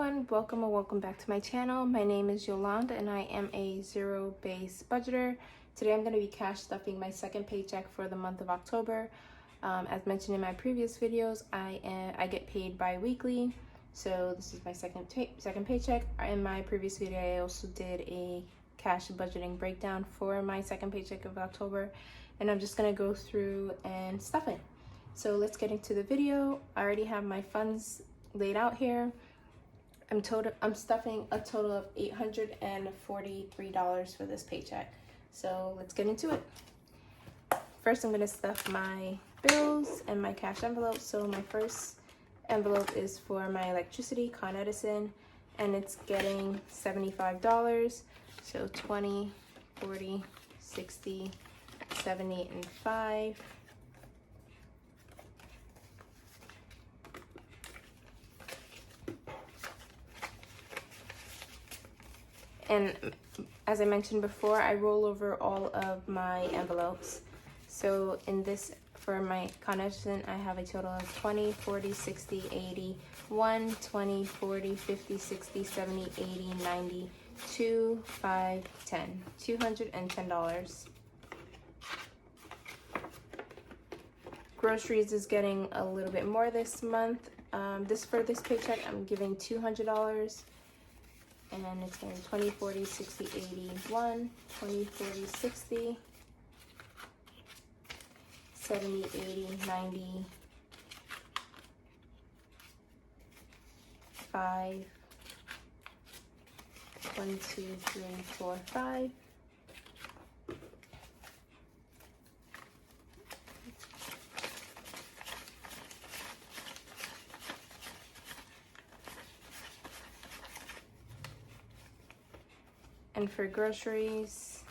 everyone, welcome or welcome back to my channel. My name is Yolanda and I am a zero-based budgeter. Today I'm going to be cash stuffing my second paycheck for the month of October. As mentioned in my previous videos, I get paid bi-weekly, so this is my second paycheck. In my previous video I also did a cash budgeting breakdown for my second paycheck of October, and I'm just going to go through and stuff it. So let's get into the video. I already have my funds laid out here. I'm stuffing a total of $843 for this paycheck. So let's get into it. First, I'm gonna stuff my bills and my cash envelope. So my first envelope is for my electricity, Con Edison, and it's getting $75. So 20, 40, 60, 70, and 5. And as I mentioned before, I roll over all of my envelopes. So in this, for my Con Edison, I have a total of 20, 40, 60, 80, 1, 20, 40, 50, 60, 70, 80, 90, 2, 5, 10. $210. Groceries is getting a little bit more this month. For this paycheck, I'm giving $200. And it's going to be 20, 40, 60, 80, 1, 20, 40, 60, 70, 80, 90, 5, 1, 2, 3, 4, 5. And for groceries,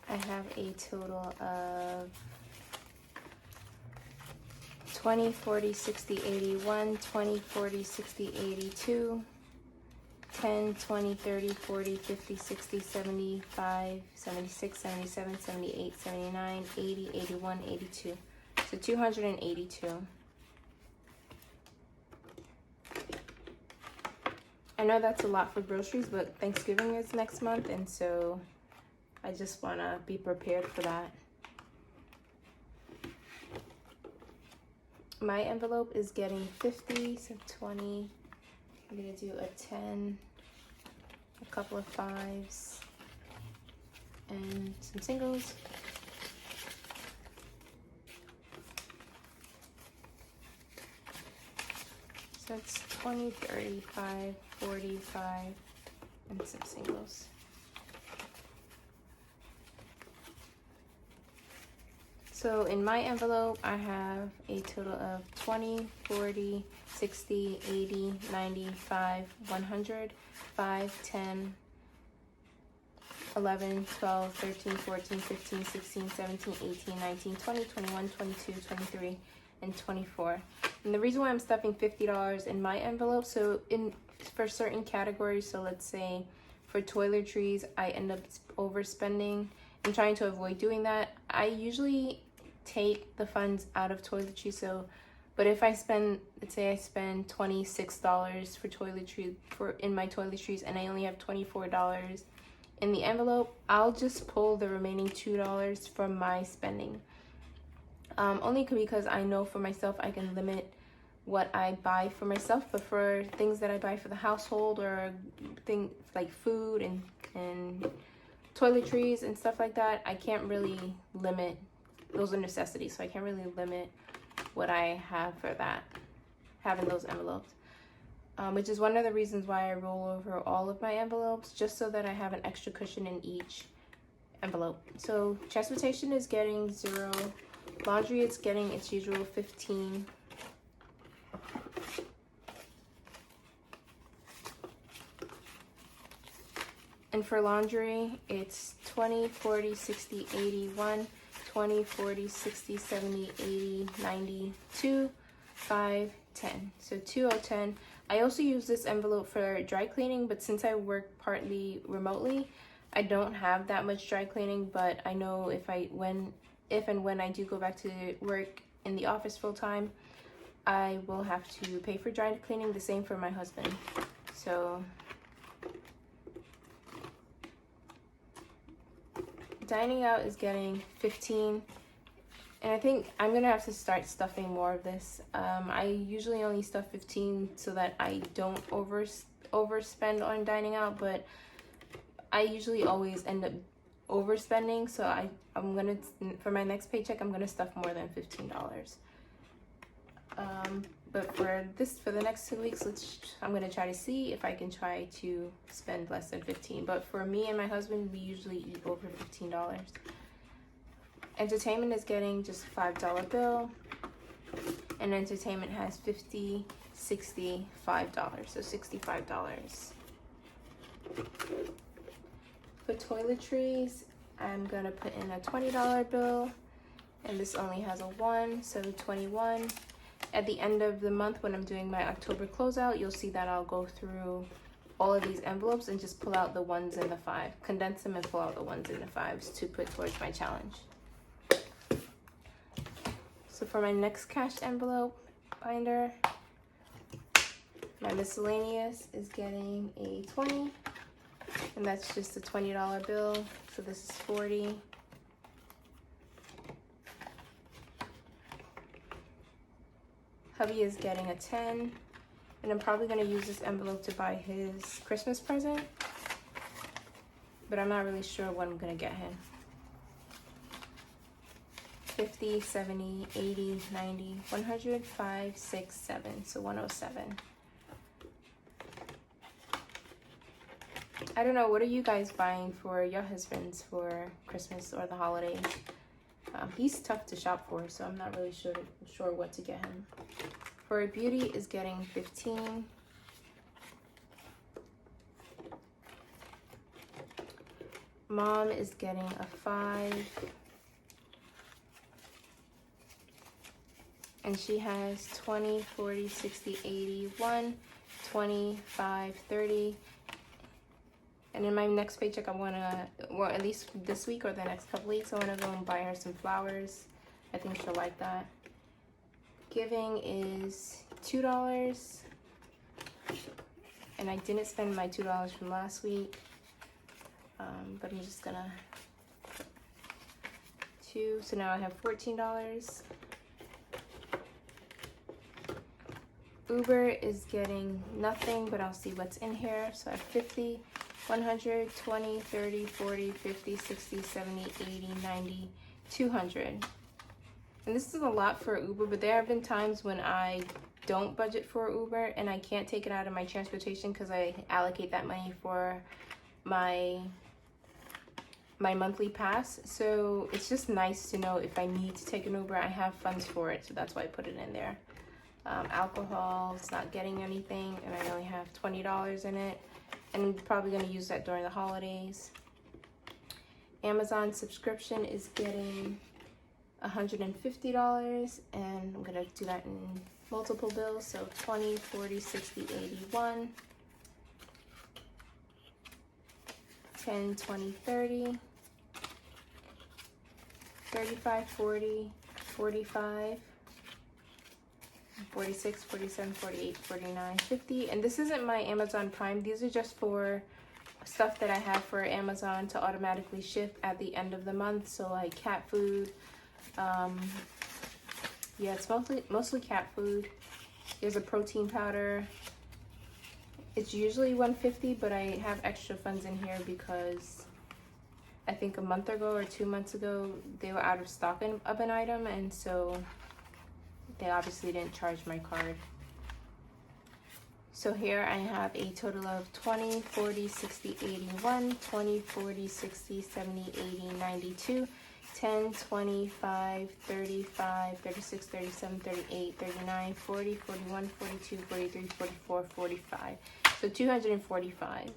I have a total of 20, 40, 60, 81, 20, 40, 60, 82, 10, 20, 30, 40, 50, 60, 75, 76, 77, 78, 79, 80, 81, 82. So 282. I know that's a lot for groceries, but Thanksgiving is next month, and so I just want to be prepared for that. My envelope is getting 50, so 20. I'm going to do a 10. A couple of 5s and some singles. So it's 20, 35, 45, and some singles. So in my envelope, I have a total of 20, 40, 60, 80, 95, 100, 5, 10, 11, 12, 13, 14, 15, 16, 17, 18, 19, 20, 21, 22, 23, and 24. And the reason why I'm stuffing $50 in my envelope, so for certain categories, so let's say for toiletries, I end up overspending. I'm trying to avoid doing that. I usually take the funds out of toiletries, but if I spend, let's say I spend $26 for toiletries in my toiletries and I only have $24 in the envelope, I'll just pull the remaining $2 from my spending. Only because I know for myself I can limit what I buy for myself, but for things that I buy for the household or things like food and toiletries and stuff like that, I can't really limit. Those are necessities, so I can't really limit what I have for that, having those envelopes, which is one of the reasons why I roll over all of my envelopes, just so that I have an extra cushion in each envelope. So transportation is getting 0. Laundry is getting its usual 15. And for laundry, it's 20, 40, 60, 81, 20, 40, 60, 70, 80, 90, 2, 5, 10. So 2010. I also use this envelope for dry cleaning, but since I work partly remotely, I don't have that much dry cleaning. But I know if and when I do go back to work in the office full time, I will have to pay for dry cleaning. The same for my husband. So dining out is getting 15, and I think I'm gonna have to start stuffing more of this. I usually only stuff 15 so that I don't overspend on dining out, but I usually always end up overspending. So I'm gonna, for my next paycheck, I'm gonna stuff more than $15. But for the next 2 weeks, I'm gonna try to see if I can try to spend less than 15. But for me and my husband, we usually eat over $15. Entertainment is getting just $5 bill, and entertainment has 50, 60, $5, so $65. For toiletries, I'm gonna put in a $20 bill, and this only has a 1, so 21. At the end of the month, when I'm doing my October closeout, you'll see that I'll go through all of these envelopes and just pull out the 1s and the 5, condense them and pull out the 1s and the 5s to put towards my challenge. So for my next cash envelope binder, my miscellaneous is getting a 20, and that's just a $20 bill. So this is 40. Hubby is getting a 10, and I'm probably gonna use this envelope to buy his Christmas present, but I'm not really sure what I'm gonna get him. 50, 70, 80, 90, 100, 5, 6, 7, so 107. I don't know, what are you guys buying for your husbands for Christmas or the holidays? He's tough to shop for, so I'm not really sure what to get him. For beauty is getting 15. Mom is getting a 5. And she has 20, 40, 60, 80, 1, 20, 5, 30. And in my next paycheck, I want to, well, at least this week or the next couple weeks, I want to go and buy her some flowers. I think she'll like that. Giving is $2. And I didn't spend my $2 from last week. But I'm just gonna, 2. So now I have $14. Uber is getting nothing, but I'll see what's in here. So I have 50. 100, 20, 30, 40, 50, 60, 70, 80, 90, 200. And this is a lot for Uber, but there have been times when I don't budget for Uber and I can't take it out of my transportation because I allocate that money for my monthly pass. So it's just nice to know if I need to take an Uber, I have funds for it. So that's why I put it in there. Alcohol, it's not getting anything, and I only have $20 in it. And I'm probably going to use that during the holidays. Amazon subscription is getting $150, and I'm going to do that in multiple bills. So 20, 40, 60, 81, 10, 20, 30, 35, 40, 45, 46, 47, 48, 49, 50. And this isn't my Amazon Prime. These are just for stuff that I have for Amazon to automatically ship at the end of the month. So like cat food. Yeah, it's mostly cat food. There's a protein powder. It's usually $150, but I have extra funds in here because I think a month ago or 2 months ago, they were out of stock of an item, and so they obviously didn't charge my card. So here I have a total of 20, 40, 60, 81, 20, 40, 60, 70, 80, 92, 10, 25, 35, 36, 37, 38, 39, 40, 41, 42, 43, 44, 45. So 245.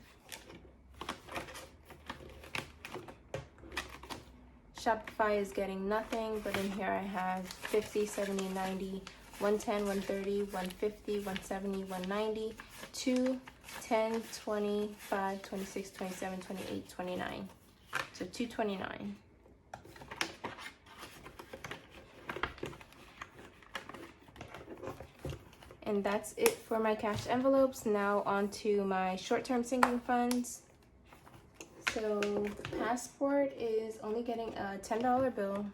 Shopify is getting nothing, but in here I have 50, 70, 90, 110, 130, 150, 170, 190, 2, 10, 25, 26, 27, 28, 29. So 229. And that's it for my cash envelopes. Now on to my short-term sinking funds. So the passport is only getting a $10 bill.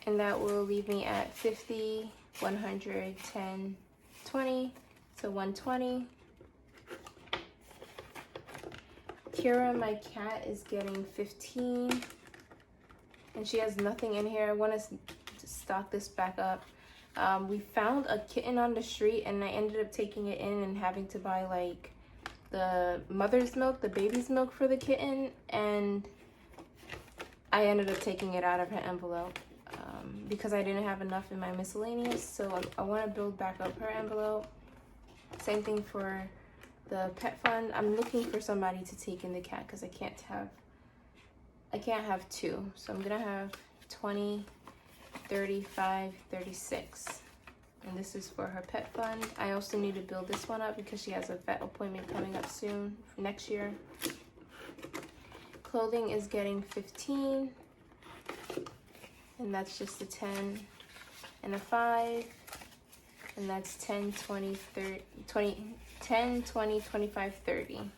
And that will leave me at 50, 100, 10, 20, so 120. Kira, my cat, is getting 15. And she has nothing in here. I want to stock this back up. We found a kitten on the street and I ended up taking it in and having to buy like the mother's milk, the baby's milk for the kitten, and I ended up taking it out of her envelope because I didn't have enough in my miscellaneous, so I want to build back up her envelope. Same thing for the pet fund. I'm looking for somebody to take in the cat because I can't have two, so I'm gonna have 20, 35, 36. And this is for her pet fund. I also need to build this one up because she has a vet appointment coming up soon, next year. Clothing is getting 15. And that's just a 10 and a 5. And that's 10, 20, 30, 20, 10, 20, 25, 30.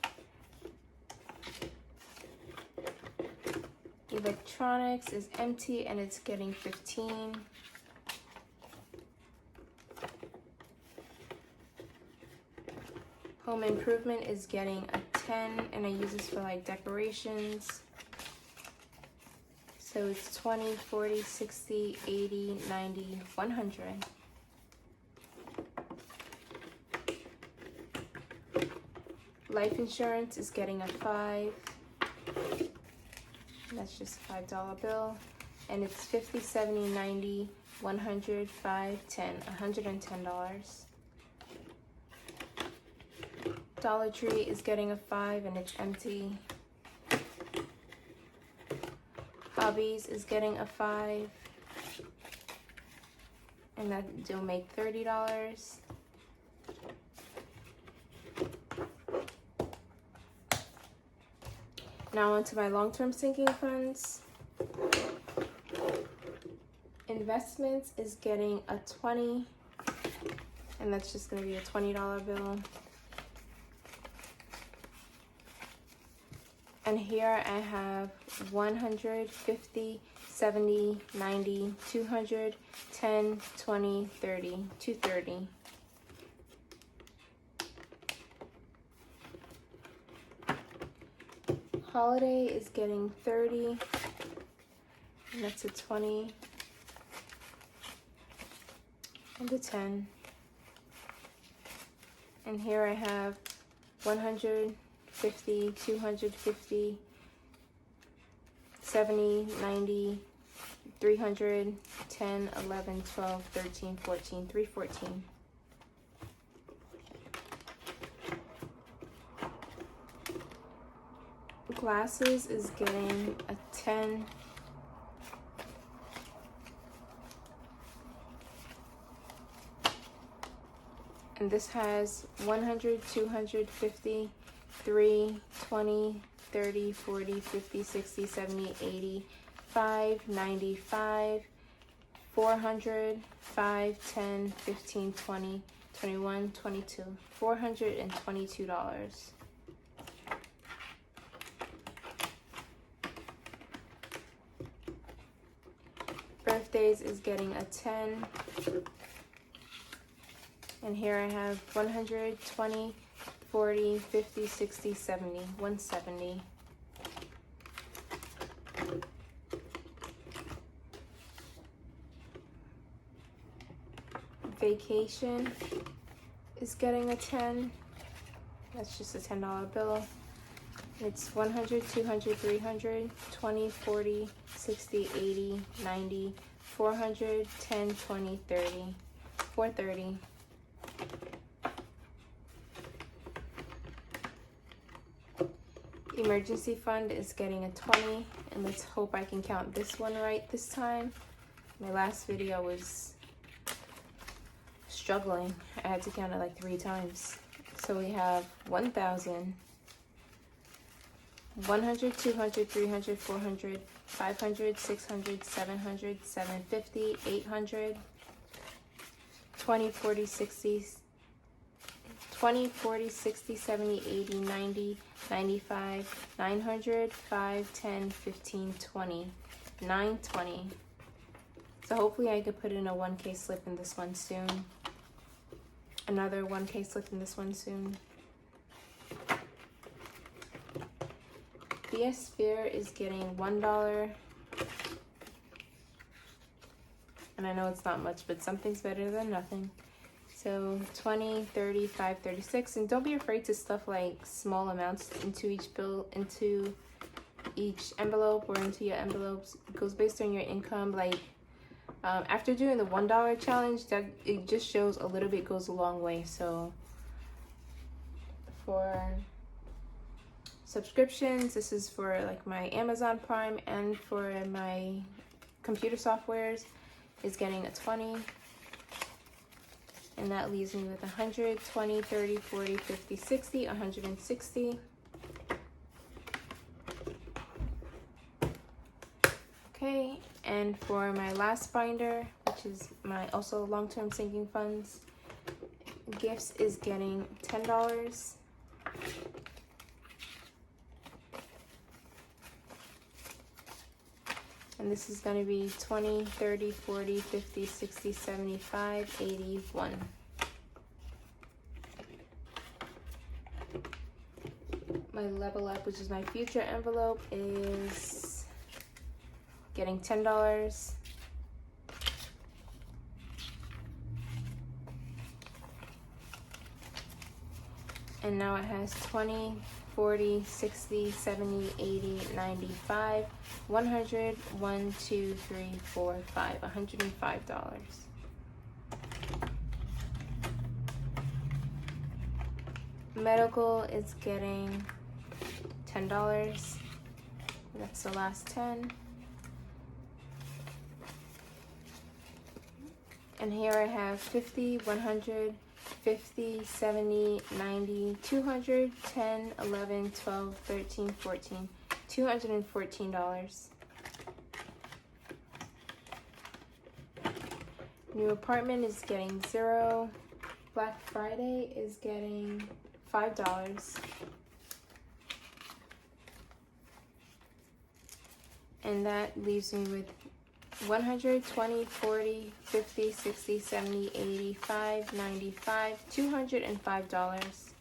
Electronics is empty and it's getting 15. Home improvement is getting a 10, and I use this for like decorations. So it's 20, 40, 60, 80, 90, 100. Life insurance is getting a 5. And that's just a $5 bill. And it's 50, 70, 90, 100, 5, 10, $110. Dollar Tree is getting a 5 and it's empty. Hobbies is getting a 5. And that will make $30. Now onto my long-term sinking funds. Investments is getting a 20. And that's just going to be a $20 bill. And here I have 100, 50, 70, 90, 200, 10, 20, 30, 230. Holiday is getting 30, and that's a 20, and a 10. And here I have 100, 50, 250, 70, 90, 300, 10, 11, 12, 13, 14, 314. Glasses is getting a 10. And this has 100, 250, 3, 20, 30, 40, 50, 60, 70, 80, 5, 95, 400, 5, 10, 15, 20, 21, 22, $422. Birthdays is getting a 10. And here I have 100, 20, 40, 50, 60, 70, 170. Vacation is getting a 10. That's just a $10 bill. It's 100, 200, 300, 20, 40, 60, 80, 90, 400, 10, 20, 30, 430. Emergency fund is getting a 20, and let's hope I can count this one right this time. My last video was struggling. I had to count it like 3 times. So we have 1,000, 100, 200, 300, 400, 500, 600, 700, 750, 800, 20, 40, 60, 20, 40, 60, 70, 80, 90, 95, 900, 5, 10, 15, 20, 920. So hopefully I could put in a 1K slip in this one soon. Another 1K slip in this one soon. BS Sphere is getting $1. And I know it's not much, but something's better than nothing. So 20, 30, 5, 36. And don't be afraid to stuff like small amounts into each bill, into each envelope or into your envelopes. It goes based on your income. Like after doing the $1 challenge, that it just shows a little bit goes a long way. So for subscriptions, this is for like my Amazon Prime, and for my computer softwares is getting a 20. And that leaves me with 100, 20, 30, 40, 50, 60, 160. Okay, and for my last binder, which is my also long-term sinking funds, gifts is getting $10. And this is going to be 20, 30, 40, 50, 60, 75, 81. My level up, which is my future envelope, is getting $10. And now it has 20, 40, 60, 70, 80, 95, 100, 1, 2, 3, 4, 5, $105. Medical is getting $10. That's the last 10. And here I have 50, 100, 50, 70, 90, 200, 10, 11, 12, 13, 14, $214. New apartment is getting 0. Black Friday is getting $5. And that leaves me with 120, 40, 50, 60, 70, 85, 95, $205.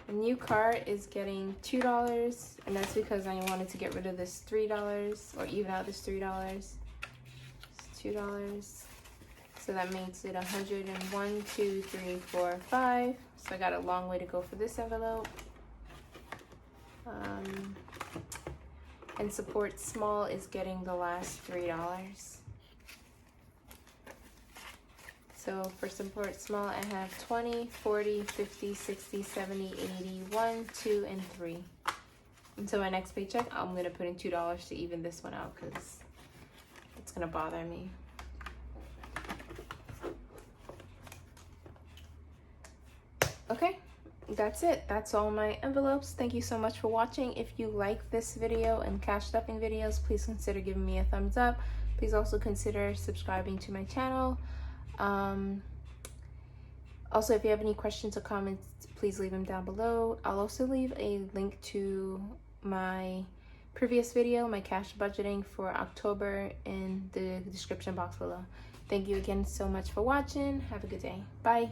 A new car is getting $2, and that's because I wanted to get rid of this $3, or even out this $3. It's $2. So that makes it 101, 2, 3, 4, 5. So I got a long way to go for this envelope. And support small is getting the last $3. So for support small, I have 20, 40, 50, 60, 70, 80, 1, 2, and 3. Until my next paycheck, I'm going to put in $2 to even this one out because it's going to bother me. Okay, that's it. That's all my envelopes. Thank you so much for watching. If you like this video and cash stuffing videos, please consider giving me a thumbs up. Please also consider subscribing to my channel. Also, if you have any questions or comments, please leave them down below. I'll also leave a link to my previous video, my cash budgeting for October, in the description box below. Thank you again so much for watching. Have a good day. Bye.